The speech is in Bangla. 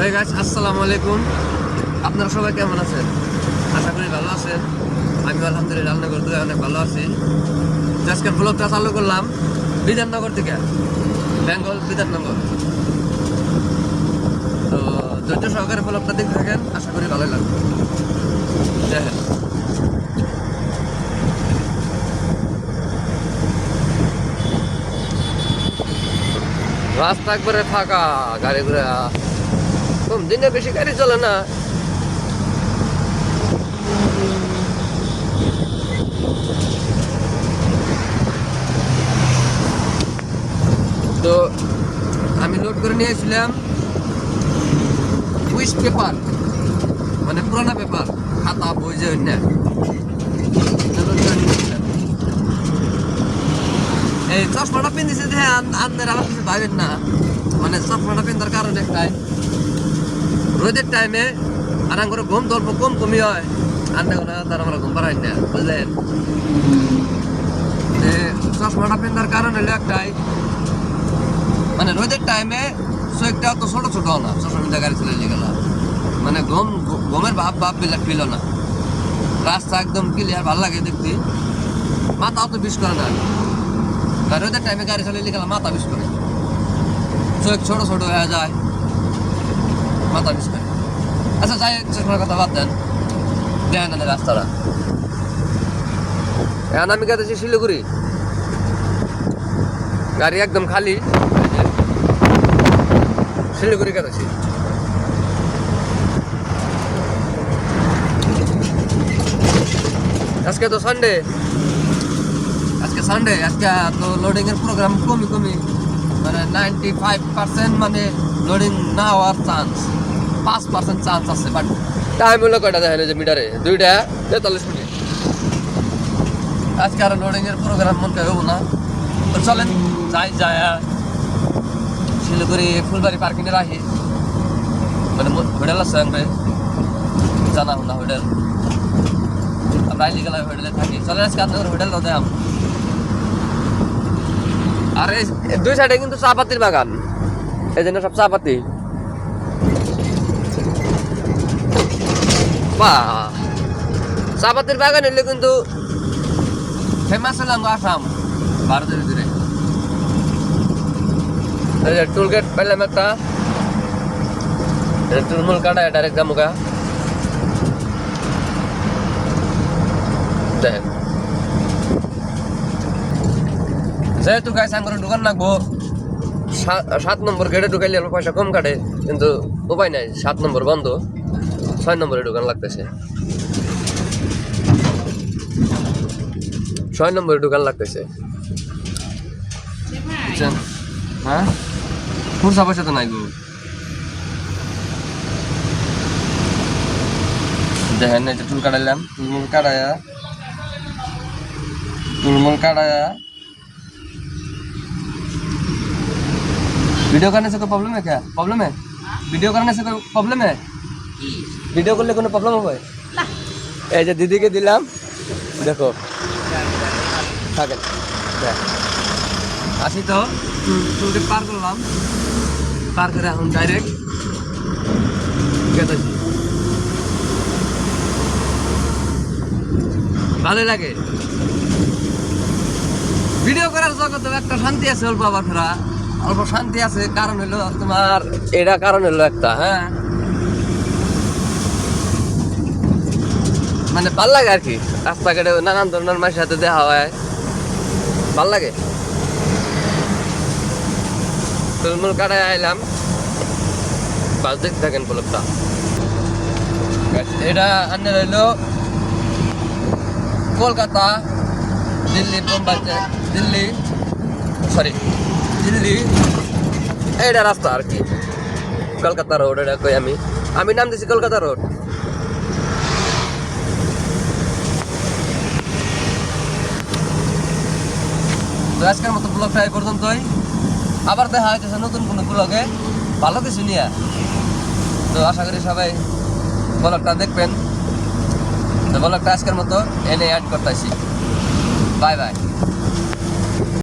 হে গাইস, আসসালামু আলাইকুম। আপনারা সবাই কেমন আছেন? আশা করি ভালো আছেন। আমি আলহামদুলিল্লাহ রান্না করতে অনেক ভালো আছি। আজকে ব্লগটা চালু করলাম বিধাননগর থেকে, বেঙ্গল বিধাননগর। তো ধৈর্য সহকারে ব্লগটা দেখতে থাকেন, আশা করি ভালোই লাগবে। দেখেন রাস্তা একবারে ফাঁকা, গাড়ি ঘোড়া কম, দিনে বেশি গাড়ি চলে না। তো আমি লোড করে নিয়েছিলাম উইস্ট পেপার, মানে পুরানা পেপার, খাতা বই যে এই চশমাটা পিন্ধিছে যে আপনার আমার কিছু ভাবেন না। মানে চশমাটা পিন্ধার কারণ একটাই, রোদের টাইমে আর করে ঘুম অল্প কমই হয়, আন্না কোনো তার আমরা ঘুম পাড়াই না, বুঝলেন? চশমাটা পিন্ধার কারণ হলো একটাই, মানে রোদের টাইমে চোখটা অত ছোট ছোট না, চশমা গাড়ি চলে গেল, মানে ঘুমের ভাব ফিল না। রাস্তা একদম ক্লিয়ার, ভালো লাগে দেখতে। মাথা অত বিষ করে না, রোদের টাইমে গাড়ি চলে গেলে মাথা বিষ করে, চোখ ছোট ছোট হয়ে যায়, মাথা বিষ করে। আচ্ছা যাই, চশমার কথা বাদ দেন, দেখেন না রাস্তাটা। এখন আমি গেছি শিলিগুড়ি, গাড়ি একদম খালি, শিলিগুড়ি গেছি। আজকে তো সানডে, আজকে তো লোডিং এর প্রোগ্রাম কমি, মানে 95% মানে লোডিং না হওয়ার চান্স, 5% চান্স আছে। বাট টাইম হলো কয়টা দেখেন যে মিটারে 2:43। আজকে আর লোডিং এর প্রোগ্রাম মন হবো না। তো চলেন যাই শিলিগুড়ি ফুলবাড়ি পার্কিংয়ে রাখি, মানে হোটেল আছে জানা না হোটেল, আমরা আইলি গেলাম হোটেলে থাকি। চলে আজকে আপনাদের হোটেল দেখাম। আর এই দুই সাইডে কিন্তু চা পাতির বাগান, এই জন্য সব চা পাতি। বাহ, চা পাতির বাগান হইলে কিন্তু ফেমাস হলাম আসাম ভারতের ভিতরে। টুল গেট পাইলাম একটা, টুলমুল কাটায় ডাইরেক্ট জামুকা। দেখেন যেহেতু গাছ আঙ্গুরের দোকান লাগবো, 7 নম্বর গেটে ঢুকাইলে অল্প পয়সা কম কাটে, কিন্তু উপায় নাই, 7 নম্বর বন্ধ, 6 নম্বরে দোকান লাগতেছে। 6 নম্বরে দোকান লাগতেছে, বুঝছেন? হ্যাঁ, খুরসা পয়সা তো নাই গো। দেখেন এই যে টুল কাটাইলাম, টুলমুল काटाया वीडियो करने से कोई प्रॉब्लम है क्या? प्रॉब्लम है? वीडियो करने से कोई प्रॉब्लम है? वीडियो करले কোনো প্রবলেম হবে না? এই যে দিদিকে দিলাম, দেখো থাকেন। আসি তো টুলকে পার করলাম, পার করে এখন ডাইরেক্ট গেছি। ভালো লাগে ভিডিও করার জগতে, একটা শান্তি আছে অল্প, আবার ফেরা অল্প শান্তি আছে। কারণ হইলো তোমার এটা, কারণ হইলো একটা, হ্যাঁ মানে ভাল লাগে আর কি। রাস্তাঘাটে নানান ধরনের মানুষের সাথে দেখা হয়, ভাল লাগে। টুলমুল কাটায় আইলাম, বাস দেখতে থাকেন ব্লগটা। এটা আনে রইল কলকাতা, দিল্লি, বোম্বাই, দিল্লি এইটা রাস্তা আর কি, কলকাতা রোড। এটা কই আমি নাম দিছি কলকাতা রোড। তো আজকের মতো ব্লগটা এই পর্যন্তই, আবার দেখা হইতেছে নতুন কোনো ব্লগে ভালো কিছু নিয়ে। তো আশা করি সবাই ব্লগটা দেখবেন। তো ব্লগটা আজকের মতো এনে অ্যাড করতেছি। Bye bye.